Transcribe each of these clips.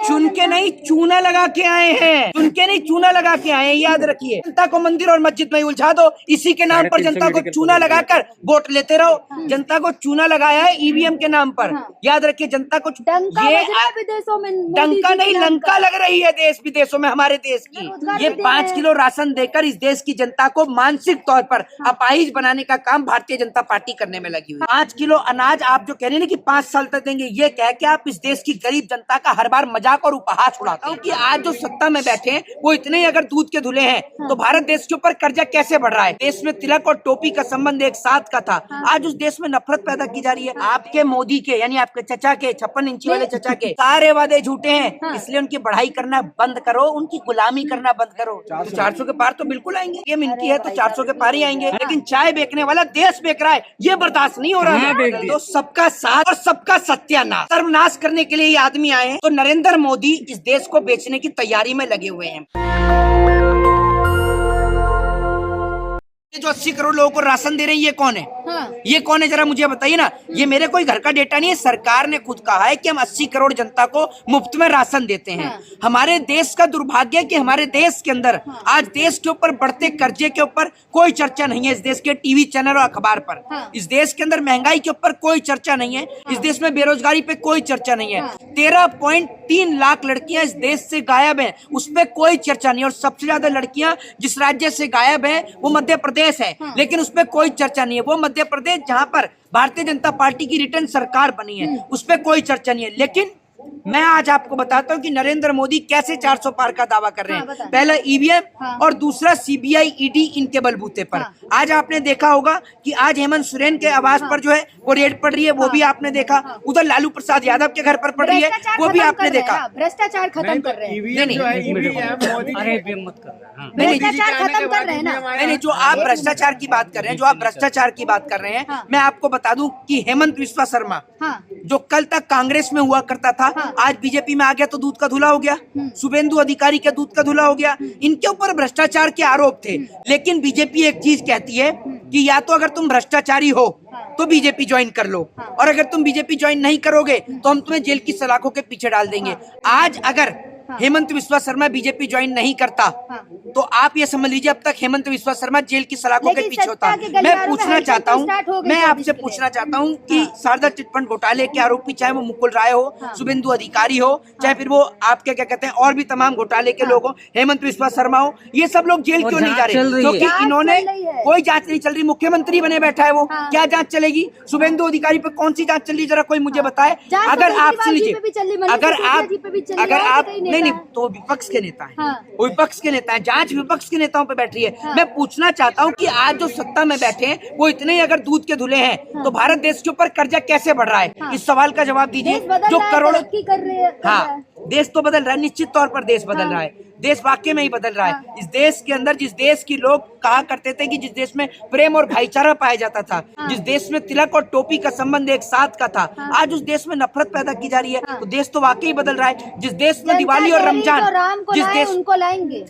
चुन के नहीं चूना लगा के आए हैं, चुन के नहीं चूना लगा के आए हैं, याद रखिए। जनता को मंदिर और मस्जिद में उलझा दो, इसी के नाम पर जनता को चूना लगाकर वोट लेते रहो। जनता को चूना लगाया है ईवीएम के नाम पर, याद रखिए। जनता को ये विदेशों में डंका नहीं लंका लग रही है देश विदेशों में हमारे देश की। ये 5 किलो राशन देकर इस देश की जनता को मानसिक तौर पर अपाहिज बनाने का काम भारतीय जनता पार्टी करने में लगी हुई है। 5 किलो अनाज आप जो कह रहे हैं कि 5 साल तक देंगे, ये कह के आप इस देश की गरीब जनता का हर बार मजाक और उपहास उड़ाते हैं कि आज जो सत्ता में बैठे हैं वो इतने ही अगर दूध के धुले हैं तो भारत देश के ऊपर कर्जा कैसे बढ़ रहा है। देश में तिलक और टोपी का संबंध एक साथ का था, आज उस देश में नफरत पैदा की जा रही है। आपके मोदी के यानी आपके चचा के 56 इंची वाले चचा के सारे वादे झूठे हैं, इसलिए उनकी बढ़ाई करना बंद करो, उनकी गुलामी करना बंद करो। 400 के पार तो बिल्कुल आएंगे, ये इनकी है तो 400 के पार ही आएंगे, लेकिन चाय बेचने वाला देश बेच रहा है, ये बर्दाश्त नहीं हो रहा है। तो सबका साथ और सबका सत्यानाश, सर्वनाश करने के लिए ये आदमी आए हैं। तो नरेंद्र मोदी इस देश को बेचने की तैयारी में लगे हुए हैं। जो 80 करोड़ लोगों को राशन दे रहे हैं ये कौन है? ये कौन है जरा मुझे बताइए ना। ये मेरे कोई घर का डेटा नहीं है, सरकार ने खुद कहा है कि हम 80 करोड़ जनता को मुफ्त में राशन देते हैं। हमारे देश का दुर्भाग्य है कि हमारे देश के अंदर आज देश के ऊपर बढ़ते कर्जे के ऊपर कोई चर्चा नहीं है। इस देश के टीवी चैनल और अखबार पर इस देश के अंदर महंगाई के ऊपर कोई चर्चा नहीं है। इस देश में बेरोजगारी पे कोई चर्चा नहीं है। 13.3 लाख लड़कियां इस देश से गायब हैं, उस पर कोई चर्चा नहीं। और सबसे ज्यादा लड़कियां जिस राज्य से गायब है वो मध्य प्रदेश है, लेकिन उस पर कोई चर्चा नहीं है। वो मध्य प्रदेश जहां पर भारतीय जनता पार्टी की रिटर्न सरकार बनी है उस पर कोई चर्चा नहीं है। लेकिन मैं आज आपको बताता हूं कि नरेंद्र मोदी कैसे 400 पार का दावा कर रहे हैं। पहला ईवीएम और दूसरा सीबीआई ईडी इनके बलबूते पर। आज आपने देखा होगा कि आज हेमंत सोरेन के आवास पर जो है वो रेड पड़ रही है, वो भी आपने देखा। उधर लालू प्रसाद यादव के घर पर पड़ रही है, वो भी आपने देखा। भ्रष्टाचार खत्म कर रहे हैं। नहीं, जो आप भ्रष्टाचार की बात कर रहे हैं, जो आप भ्रष्टाचार की बात कर रहे हैं, मैं आपको बता दूं कि हेमंत बिस्वा शर्मा जो कल तक कांग्रेस में हुआ करता था, आज बीजेपी में आ गया तो दूध का धुला हो गया। शुभेंदु अधिकारी का दूध का धुला हो गया। इनके ऊपर भ्रष्टाचार के आरोप थे, लेकिन बीजेपी एक चीज कहती है कि या तो अगर तुम भ्रष्टाचारी हो तो बीजेपी ज्वाइन कर लो, और अगर तुम बीजेपी ज्वाइन नहीं करोगे तो हम तुम्हें जेल की सलाखों के पीछे डाल देंगे। आज अगर हेमंत बिस्वा शर्मा बीजेपी ज्वाइन नहीं करता तो आप ये समझ लीजिए अब तक हेमंत बिस्वा शर्मा जेल की सलाखों के पीछे होता। मैं पूछना चाहता हूँ, मैं आपसे पूछना चाहता हूँ कि शारदा चिटफंड घोटाले के आरोपी चाहे वो मुकुल राय हो, शुभेंदु अधिकारी हो, चाहे फिर वो आपके क्या कहते हैं और भी तमाम घोटाले के लोग हो, हेमंत बिस्वा शर्मा हो, ये सब लोग जेल क्यों नहीं जा रहे? क्योंकि इन्होंने कोई जांच नहीं चल रही। मुख्यमंत्री बने बैठा है वो, क्या जांच चलेगी? शुभेंदु अधिकारी पे कौन सी जांच चल रही है जरा कोई मुझे बताए। अगर आप सुन लीजिए, अगर आप नहीं तो विपक्ष के नेता हैं, वो विपक्ष के नेता हैं, जांच विपक्ष के नेताओं पे बैठ रही है। मैं पूछना चाहता हूं कि आज जो सत्ता में बैठे हैं वो इतने ही अगर दूध के धुले हैं तो भारत देश के ऊपर कर्जा कैसे बढ़ रहा है? इस सवाल का जवाब दीजिए। जो करोड़ों कर रहे हैं, देश तो बदल रहा है, निश्चित तौर पर देश बदल रहा है, देश वाकई में ही बदल रहा है। इस देश के अंदर जिस देश की लोग कहा करते थे कि जिस देश में प्रेम और भाईचारा पाया जाता था, जिस देश में तिलक और टोपी का संबंध एक साथ का था, आज उस देश में नफरत पैदा की जा रही है। तो देश तो वाकई बदल रहा है। जिस देश में दिवाली और रमजान, जिस देश उनको लाएंगे,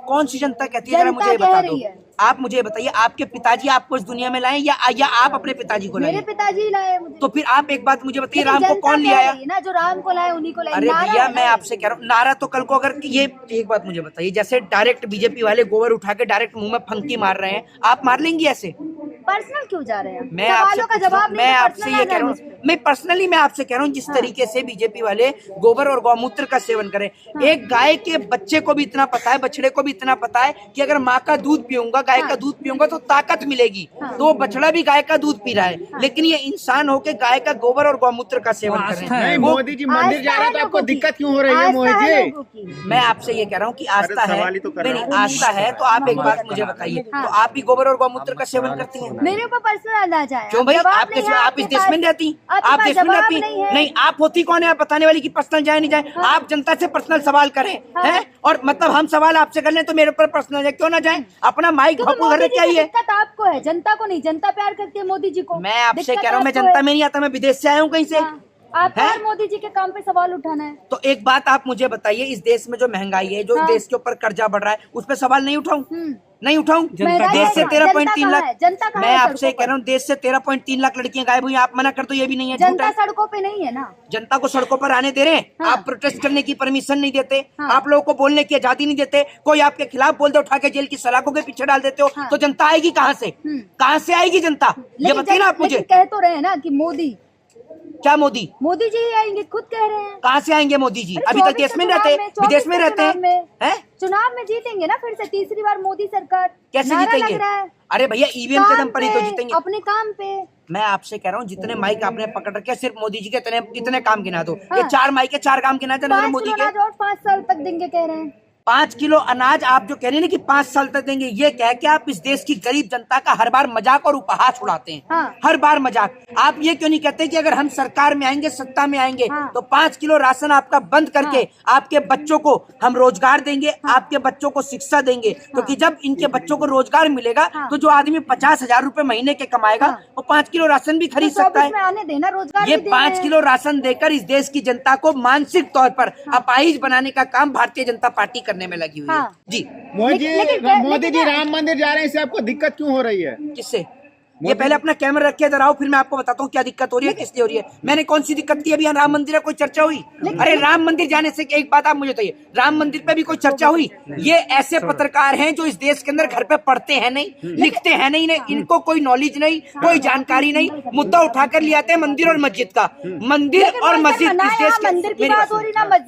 कौन सी जनता कहती है जरा मुझे बता दो। आप मुझे बताइए, आपके पिताजी आपको इस दुनिया में लाए या आप अपने पिताजी को लाए? मेरे पिताजी लाए मुझे। तो फिर आप एक बात मुझे बताइए, राम को कौन ले आया? ना जो राम को लाए उन्हीं को लाए। अरे भैया मैं आपसे कह रहा हूँ, नारा तो कल को अगर ये एक बात मुझे बताइए, जैसे डायरेक्ट बीजेपी वाले गोबर उठा के डायरेक्ट मुंह में फंकी मार रहे हैं, आप मार लेंगी ऐसे? पर्सनल क्यों जा रहे हैं? मैं आपसे ये कह रहा हूँ, मैं पर्सनली मैं आपसे कह रहा हूँ, जिस तरीके से बीजेपी वाले गोबर और गौमूत्र का सेवन करें। एक गाय के बच्चे को भी इतना पता है, बछड़े को भी इतना पता है कि अगर माँ का दूध पीऊंगा, गाय का दूध पीऊंगा तो ताकत मिलेगी। तो वो बछड़ा भी गाय का दूध पी रहा है, लेकिन ये इंसान होके गाय का गोबर और गौमूत्र का सेवन कर रहे हैं। मोदी जी मंदिर जा रहे हैं तो आपको दिक्कत क्यों हो रही है मोदी जी? मैं आपसे ये कह रहा हूँ कि आस्था है, नहीं आस्था है तो आप एक बात मुझे बताइए, तो आप भी गोबर और गौमूत्र का सेवन करती हैं? मेरे ऊपर पर्सनल अंदाजा है। क्यों भाई, आप इस देश में रहती, आप देश में रहती नहीं, आप होती कौन है आप बताने वाली कि पर्सनल जाए नहीं जाए? आप जनता से पर्सनल सवाल करें हैं, और मतलब हम सवाल आपसे कर लें तो मेरे ऊपर पर्सनल जाए, क्यों ना जाए? अपना माइक घर में क्या है? दिक्कत आपको है, जनता को नहीं। जनता प्यार करती है मोदी जी को। मैं आपसे कह रहा हूँ, मैं जनता में नहीं आता, मैं विदेश से आया हूँ कहीं से। आपको और मोदी जी के काम पे सवाल उठाना है। तो एक बात आप मुझे बताइए, इस देश में जो महंगाई है, जो देश के ऊपर कर्जा बढ़ रहा है, उस पर सवाल नहीं उठाऊं? नहीं उठाऊं? देश से 13.3 लाख, मैं आपसे कह रहा हूँ, देश से 13.3 लाख लड़कियां गायब हुई, आप मना कर दो ये भी नहीं है, जनता सड़कों पे नहीं है ना, जनता को सड़कों पर आने दे रहे हैं। आप प्रोटेस्ट करने की परमिशन नहीं देते, आप लोगों को बोलने की आजादी नहीं देते, कोई आपके खिलाफ बोल दे उठा के जेल की सलाखों के पीछे डाल देते हो, तो जनता आएगी कहाँ से? कहाँ से आएगी जनता? ये बताइए ना आप मुझे। कह तो रहे हैं ना कि मोदी, क्या मोदी जी आएंगे, खुद कह रहे हैं। कहाँ से आएंगे मोदी जी? अभी तक देश में रहते, विदेश में रहते हैं। चुनाव में जीतेंगे ना फिर से, तीसरी बार मोदी सरकार। कैसे जीतेंगे? अरे भैया ईवीएम के दम पर ही तो जीतेंगे, अपने काम पे। मैं आपसे कह रहा हूँ, जितने माइक आपने पकड़ रखे सिर्फ मोदी जी के कितने काम गिना दो। ये 4 माइक है, 4 काम गिना दो मोदी के। और 5 साल तक देंगे कह रहे हैं। 5 किलो अनाज आप जो कह रहे हैं ना कि 5 साल तक देंगे, ये कह के आप इस देश की गरीब जनता का हर बार मजाक और उपहास उड़ाते हैं। हर बार मजाक। आप ये क्यों नहीं कहते कि अगर हम सरकार में आएंगे, सत्ता में आएंगे, तो 5 किलो राशन आपका बंद करके आपके बच्चों को हम रोजगार देंगे, आपके बच्चों को शिक्षा देंगे, क्योंकि जब इनके बच्चों को रोजगार मिलेगा तो जो आदमी 50,000 रुपए महीने के कमाएगा वो 5 किलो राशन भी खरीद सकता है। आने देना, रोजगार ये 5 किलो राशन देकर इस देश की जनता को मानसिक तौर पर अपाहिज बनाने का काम भारतीय जनता पार्टी करने में लगी हुई है। जी मोदी जी राम मंदिर जा रहे हैं, इससे आपको दिक्कत क्यों हो रही है? किससे? ये पहले अपना कैमरा रख के इधर आओ, फिर मैं आपको बताता हूँ क्या दिक्कत हो रही है, किस लिए हो रही है। मैंने कौन सी दिक्कत की? अभी यहाँ राम मंदिर है, कोई चर्चा हुई? अरे राम मंदिर जाने से एक बात आप मुझे बताइए, राम मंदिर पे भी कोई चर्चा हुई? ये ऐसे पत्रकार हैं जो इस देश के अंदर घर पे पढ़ते हैं नहीं, लिखते हैं नहीं, इनको कोई नॉलेज नहीं, कोई जानकारी नहीं, मुद्दा उठाकर ले आते हैं मंदिर और मस्जिद का। मंदिर और मस्जिद इस देश के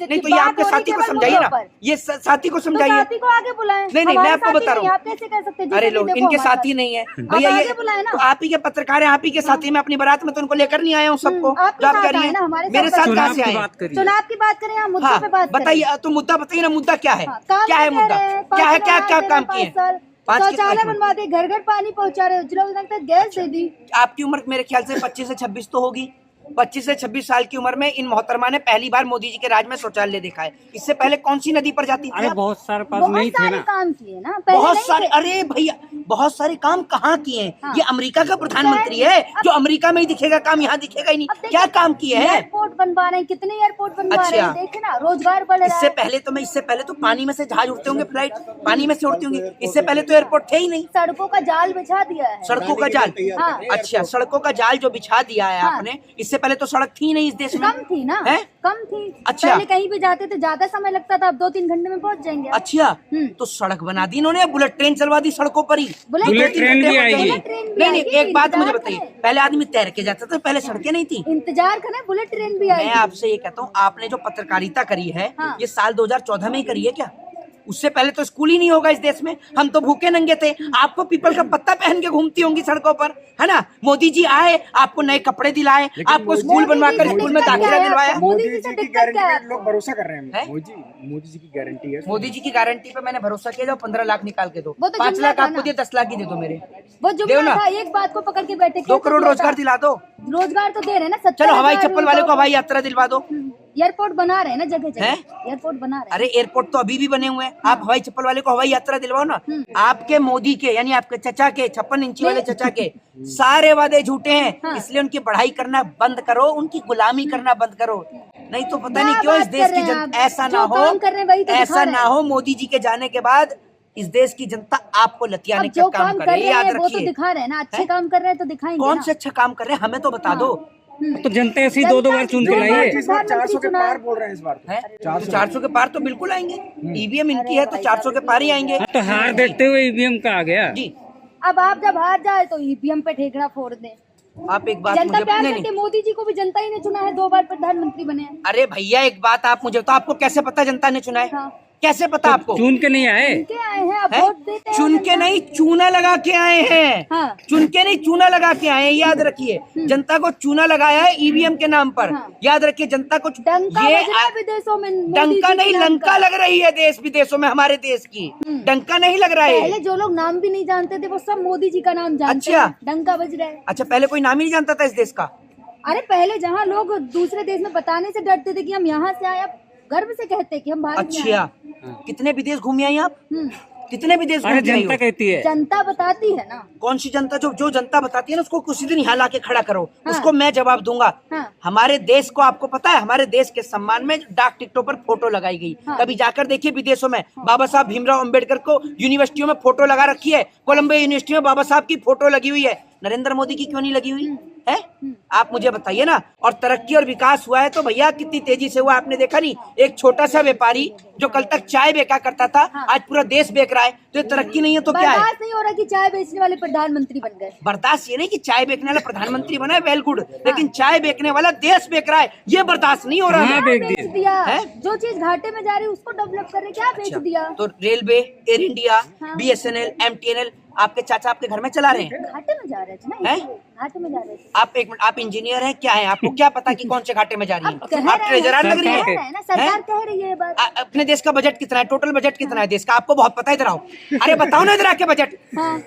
नहीं, तो ये आपके साथी को समझाइए ना, ये साथी को समझाइए। आगे बुलाएं। नहीं, मैं आपको बता रहा हूँ, कैसे कह सकते? अरे लोग इनके साथी नहीं है भैया, ये आप ही के पत्रकार हैं, आप ही के साथी। मैं अपनी बारात में तो उनको लेकर नहीं आया हूँ सबको, जो आप कर रही हैं। मेरे साथ कहाँ से आए? चुनाव की बात करें, हम मुद्दे पे बात करें। बताइए, तो मुद्दा बताइए ना, मुद्दा क्या है? क्या है मुद्दा? क्या है? क्या काम किए? शौचालय बनवा दे, घर घर पानी पहुँचा रहे, उज्ज्वला योजना तक गैस दे दी। आपकी उम्र मेरे ख्याल से 25 से 26 तो होगी। 25 से 26 साल की उम्र में इन मोहतरमा ने पहली बार मोदी जी के राज में शौचालय देखा है। इससे पहले कौन सी नदी पर जाती थी? अरे बहुत सारे पास नहीं थे ना, काम किए ना, बहुत सारे। अरे भैया बहुत सारे काम कहाँ किए हैं? ये अमेरिका का प्रधानमंत्री है, जो अमेरिका में ही दिखेगा काम, यहाँ दिखेगा ही नहीं। क्या काम किए हैं? एयरपोर्ट बनवा रहे हैं, कितने एयरपोर्ट बनवा रहे हैं, देखे ना, रोजगार बढ़ रहा है। इससे पहले तो पानी में से जहाज उड़ते होंगे, फ्लाइट पानी में से उड़ती होंगी। इससे पहले तो एयरपोर्ट थे ही नहीं। सड़कों का जाल बिछा दिया है। सड़कों का जाल? अच्छा, सड़कों का जाल जो बिछा दिया है आपने, इससे पहले तो सड़क थी नहीं इस देश में। कम थी ना, कम थी। अच्छा, पहले कहीं भी जाते थे ज्यादा समय लगता था, अब 2-3 घंटे में पहुंच जाएंगे। अच्छा, तो सड़क बना दी इन्होंने, बुलेट ट्रेन चलवा दी सड़कों पर ही। बुलेट ट्रेन भी आएगी। नहीं, एक बात मुझे बताइए, पहले आदमी तैर के जाता था, पहले सड़कें नहीं थी। इंतजार करें, बुलेट ट्रेन भी आएगी। मैं आपसे ये कहता हूँ, आपने जो पत्रकारिता करी है ये साल 2014 में ही करी है क्या? उससे पहले तो स्कूल ही नहीं होगा इस देश में। हम तो भूखे नंगे थे, आपको पीपल का पत्ता पहन के घूमती होंगी सड़कों पर, है ना? मोदी जी आए, आपको नए कपड़े दिलाए, आपको स्कूल बनवाकर स्कूल में दाखिला दिलवाया। मोदी जी की गारंटी पे लोग भरोसा कर रहे हैं। मोदी जी की गारंटी है। मोदी जी की गारंटी पे मैंने भरोसा किया, जाओ 15 लाख निकाल के दो, 5 लाख आपको दिए, 10 लाख ही दे दो मेरे। वो जुमला था, एक बात को पकड़ के बैठे। 2 करोड़ रोजगार दिला दो। रोजगार तो दे रहे हैं ना। चलो हवाई चप्पल वाले को हवाई यात्रा दिलवा दो। एयरपोर्ट बना रहे हैं ना, जगह जगह एयरपोर्ट बना रहे हैं। अरे एयरपोर्ट तो अभी भी बने हुए हैं। आप हवाई चप्पल वाले को हवाई यात्रा दिलवाओ ना। आपके मोदी के, यानी आपके चचा के, 56 इंची वाले चचा के सारे वादे झूठे हैं। इसलिए उनकी पढ़ाई करना बंद करो, उनकी गुलामी करना बंद करो। नहीं तो पता नहीं क्यों इस देश की जनता, ऐसा ना हो मोदी जी के जाने के बाद इस देश की जनता आपको लतियाने का काम करे। याद रखिए, वो तो दिखा रहे हैं ना, अच्छे काम कर रहे हैं तो दिखाएंगे। कौन से अच्छा काम कर रहे हैं हमें तो बता दो। तो जनता ऐसे ही 2-2 बार चुन के लाई है। 400 के पार बोल रहे हैं इस बार। 400 के पार तो बिल्कुल आएंगे। ईवीएम इनकी है तो 400 के पार ही आएंगे। तो हार देखते हुए ईवीएम का आ गया जी। अब आप जब हार जाए तो ईवीएम पे ठेकड़ा फोड़ दें। आप एक बात जनता मुझे प्यार करती है, मोदी जी को भी जनता ही ने चुना है, 2 बार प्रधानमंत्री बने हैं। अरे भैया एक बात आप मुझे तो, आपको कैसे पता जनता ने चुना है? कैसे पता आपको? चुन के नहीं आए, चुन के आए हैं, अब वोट देते हैं। चुन के नहीं, चूना लगा के आए हैं। चुन के नहीं, चूना लगा के आए हैं। याद रखिए, जनता को चूना लगाया है ईवीएम के नाम पर। याद रखिए, जनता को विदेशों में डंका नहीं, लंका लग रही है देश विदेशों में हमारे देश की। डंका नहीं लग रहा है। पहले जो लोग नाम भी नहीं जानते थे वो सब मोदी जी का नाम जानते हैं। डंका बज रहा है। अच्छा, पहले कोई नाम ही नहीं जानता था इस देश का? अरे पहले जहाँ लोग दूसरे देश में बताने से डरते थे कि हम यहाँ से आए, अब गर्व से कहते हैं कि हम भारत में आए। अच्छा, कितने विदेश घूमे आई आप? कितने भी देश अरे घूमती रही जनता हो। कहती है। जनता बताती है ना। कौन सी जनता? जो जनता बताती है ना उसको किसी दिन यहाँ ला के खड़ा करो, उसको मैं जवाब दूंगा। हमारे देश को आपको पता है, हमारे देश के सम्मान में डाक टिकटों पर फोटो लगाई गई। कभी जाकर देखिए विदेशों में बाबा साहब भीमराव अंबेडकर को यूनिवर्सिटियों में फोटो लगा रखी है, कोलंबिया यूनिवर्सिटी में बाबा साहब की फोटो लगी हुई है, नरेंद्र मोदी की क्यों नहीं लगी हुई है? आप मुझे बताइए ना। और तरक्की और विकास हुआ है तो भैया कितनी तेजी से हुआ, आपने देखा नहीं? एक छोटा सा व्यापारी जो कल तक चाय बेचा करता था, आज पूरा देश बेच रहा है। तो ये तरक्की नहीं है तो क्या है? बर्दाश्त नहीं हो रहा कि चाय बेचने वाले प्रधानमंत्री बन गए। बर्दाश्त ये नहीं कि चाय बेचने वाला प्रधानमंत्री बना है, वेल गुड, लेकिन चाय बेचने वाला देश बेच रहा है, ये बर्दाश्त नहीं हो रहा हाँ, है। बेच बेच दिया। दिया है? जो चीज घाटे में जा रही है उसको डेवलप कर रहे, क्या बेच दिया? तो railway, air India, BSNL, MTNL आपके चाचा आपके घर में चला रहे हैं। घाटे में जा रहे थे ना, हैं? घाटे में जा रहे थे। आप एक मिनट, आप इंजीनियर हैं क्या हैं? आपको क्या पता कि कौन से घाटे में जा रही कह है? आप रहे ट्रेजरर लग रही कह है। रहे हैं ना, सरकार कह रही है ये बात। अपने देश का बजट कितना है? टोटल बजट कितना है देश का? आपको बहुत पता है, इधर आओ। अरे बताओ ना इधर आके बजट।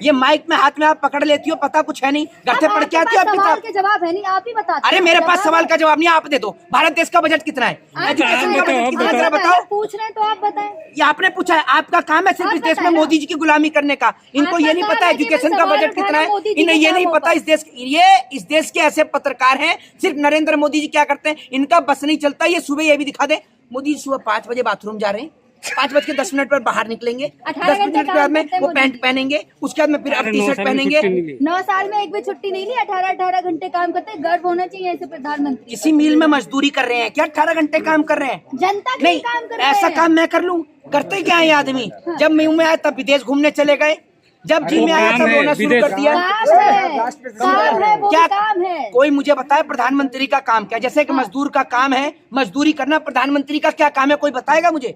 ये माइक में हाथ में आप पकड़ लेती हो, पता कुछ है नहीं, घर से पढ़ के आती हो आप सवाल किताब। के जवाब है नहीं, आप ही बताते। अरे मेरे पास सवाल का जवाब नहीं, आप दे दो। भारत देश का बजट कितना है? एजुकेशन का बजट कितना है? जरा बताओ। पूछ रहे हैं तो आप बताएं। ये आपने पूछा है, आपका काम है सिर्फ इस देश में मोदी जी की गुलामी करने का। इनको ये नहीं पता एजुकेशन का बजट कितना है, इन्हें ये नहीं पता इस देश के ऐसे पत्रकार हैं, सिर्फ नरेंद्र मोदी जी क्या करते हैं इनका बस नहीं चलता। ये सुबह ये भी दिखा दे, मोदी जी सुबह 5 बजे बाथरूम जा रहे हैं, 5:10 पर बाहर निकलेंगे, 10 मिनट के बाद में वो पैंट पहनेंगे, उसके बाद में फिर अब टी-शर्ट पहनेंगे। 9 साल में एक भी छुट्टी नहीं ली, 18 घंटे काम करते हैं। गर्व होना चाहिए ऐसे प्रधानमंत्री। किसी मिल में मजदूरी कर रहे हैं क्या? 18 घंटे काम कर रहे हैं? जनता के नहीं, लिए काम कर रहे हैं। ऐसा काम मैं कर लूं? करते क्या है ये आदमी? जब मुंह में आया तब विदेश घूमने चले गए, जब जी में आया तब रोना शुरू कर दिया। काम है, वो क्या काम है। कोई मुझे बताए प्रधानमंत्री का काम क्या? जैसे कि मजदूर का काम है मजदूरी करना, प्रधानमंत्री का क्या काम है? कोई बताएगा मुझे?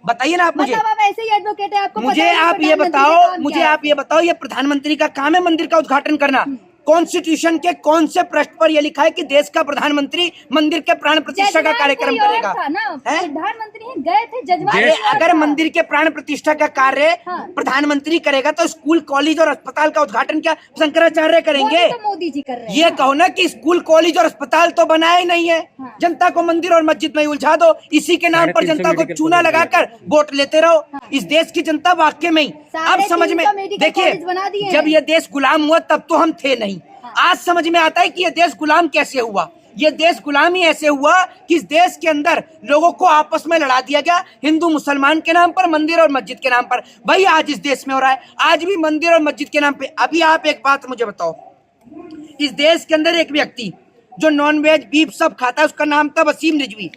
बताइए ना आप मुझे। मतलब आप ऐसे ही एडवोकेट है, आपको मुझे पता है आप ये प्रधानमंत्री का बताओ, काम मुझे क्या है? आप ये बताओ, ये प्रधानमंत्री का काम है मंदिर का उद्घाटन करना? कॉन्स्टिट्यूशन के कौन से पृष्ठ पर यह लिखा है कि देश का प्रधानमंत्री मंदिर के प्राण प्रतिष्ठा का कार्यक्रम करेगा? प्रधानमंत्री हैं, गए थे जजमान। अरे अगर मंदिर के प्राण प्रतिष्ठा का कार्य प्रधानमंत्री करेगा तो स्कूल कॉलेज और अस्पताल का उद्घाटन क्या शंकराचार्य करेंगे? तो मोदी जी कर रहे हैं। ये कहो ना कि स्कूल कॉलेज और अस्पताल तो बनाया ही नहीं है, जनता को मंदिर और मस्जिद में उलझा दो, इसी के नाम पर जनता को चूना लगाकर वोट लेते रहो। इस देश की जनता वाकई में अब समझ में, देखिए जब ये देश गुलाम हुआ तब तो हम थे नहीं, आज समझ में आता है कि ये देश गुलाम कैसे हुआ। ये देश गुलाम ही ऐसे हुआ कि इस देश के अंदर लोगों को आपस में लड़ा दिया गया, हिंदू मुसलमान के नाम पर, मंदिर और मस्जिद के नाम पर। भाई आज इस देश में हो रहा है, आज भी मंदिर और मस्जिद के नाम पे। अभी आप एक बात मुझे बताओ, इस देश के अंदर एक व्यक्ति जो नॉनवेज बीफ सब खाता है, उसका नाम था वसीम रिजवी।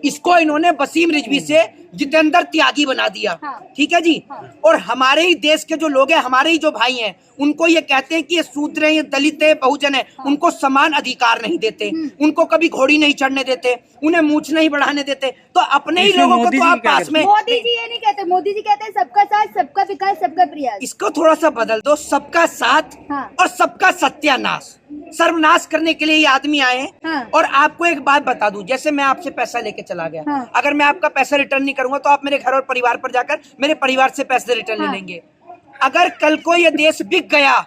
इसको इन्होंने वसीम रिजवी से जितेंद्र त्यागी बना दिया। ठीक है जी। और हमारे ही देश के जो लोग हैं, हमारे ही जो भाई हैं, उनको ये कहते हैं कि ये शूद्र हैं, ये दलित है, बहुजन है, उनको समान अधिकार नहीं देते, उनको कभी घोड़ी नहीं चढ़ने देते, उन्हें मूछ नहीं बढ़ाने देते। तो अपने ही लोगों को तो आप पास में, मोदी जी ये नहीं कहते, मोदी जी कहते हैं सबका साथ, सबका विकास, सबका प्रयास। इसको थोड़ा सा बदल दो, सबका साथ और सबका सत्यानाश, सर्वनाश करने के लिए ये आदमी आए हैं। और आपको एक बात बता दूं, जैसे मैं आपसे पैसा लेके चला गया, अगर मैं आपका पैसा रिटर्न नहीं करूंगा तो आप मेरे घर और परिवार पर जाकर मेरे परिवार से पैसे रिटर्न ले लेंगे। अगर कल को ये देश बिक गया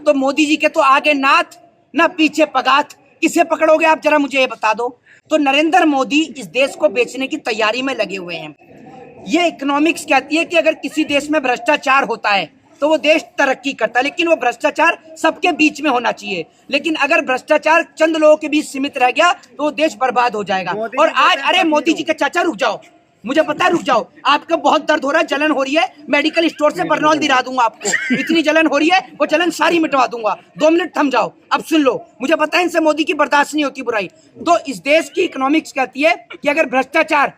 तो मोदी जी के तो आगे नाथ ना पीछे पगाथ, किसे पकड़ोगे आप? जरा मुझे ये बता दो। तो नरेंद्र मोदी इस देश को बेचने की तैयारी में लगे हुए हैं। ये इकोनॉमिक्स कहती है कि अगर किसी देश में भ्रष्टाचार होता है तो वो देश तरक्की करता है, लेकिन वो भ्रष्टाचार सबके बीच में होना चाहिए। लेकिन अगर भ्रष्टाचार चंद लोगों के बीच सीमित रह गया तो वो देश बर्बाद हो जाएगा। और आज, अरे मोदी जी के चाचा रुक जाओ, मुझे पता है, रुक जाओ, आपका बहुत दर्द हो रहा है, जलन हो रही है, मेडिकल स्टोर से बर्नॉल दिला दूंगा आपको, इतनी जलन हो रही है, वो जलन सारी मिटवा दूंगा। 2 मिनट थम जाओ, अब सुन लो, मुझे पता है इनसे मोदी की बर्दाश्त नहीं होती बुराई। तो इस देश की इकोनॉमिक्स कहती है कि अगर भ्रष्टाचार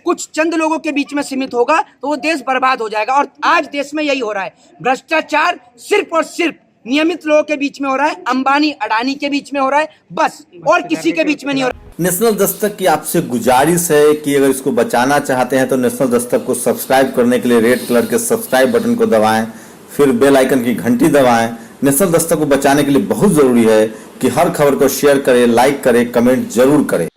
कुछ चंद लोगों के बीच में सीमित होगा तो वो देश बर्बाद हो जाएगा। और आज देश में यही हो रहा है, भ्रष्टाचार सिर्फ और सिर्फ नियमित लोगों के बीच में हो रहा है, अंबानी अडानी के बीच में हो रहा है, बस, और किसी के बीच में नहीं हो रहा। नेशनल दस्तक की आपसे गुजारिश है कि अगर इसको बचाना चाहते हैं तो नेशनल दस्तक को सब्सक्राइब करने के लिए रेड कलर के सब्सक्राइब बटन को दबाएं, फिर बेल आइकन की घंटी दबाएं। नेशनल दस्तक को बचाने के लिए बहुत जरूरी है कि हर खबर को शेयर करें, लाइक करें, कमेंट जरूर करें।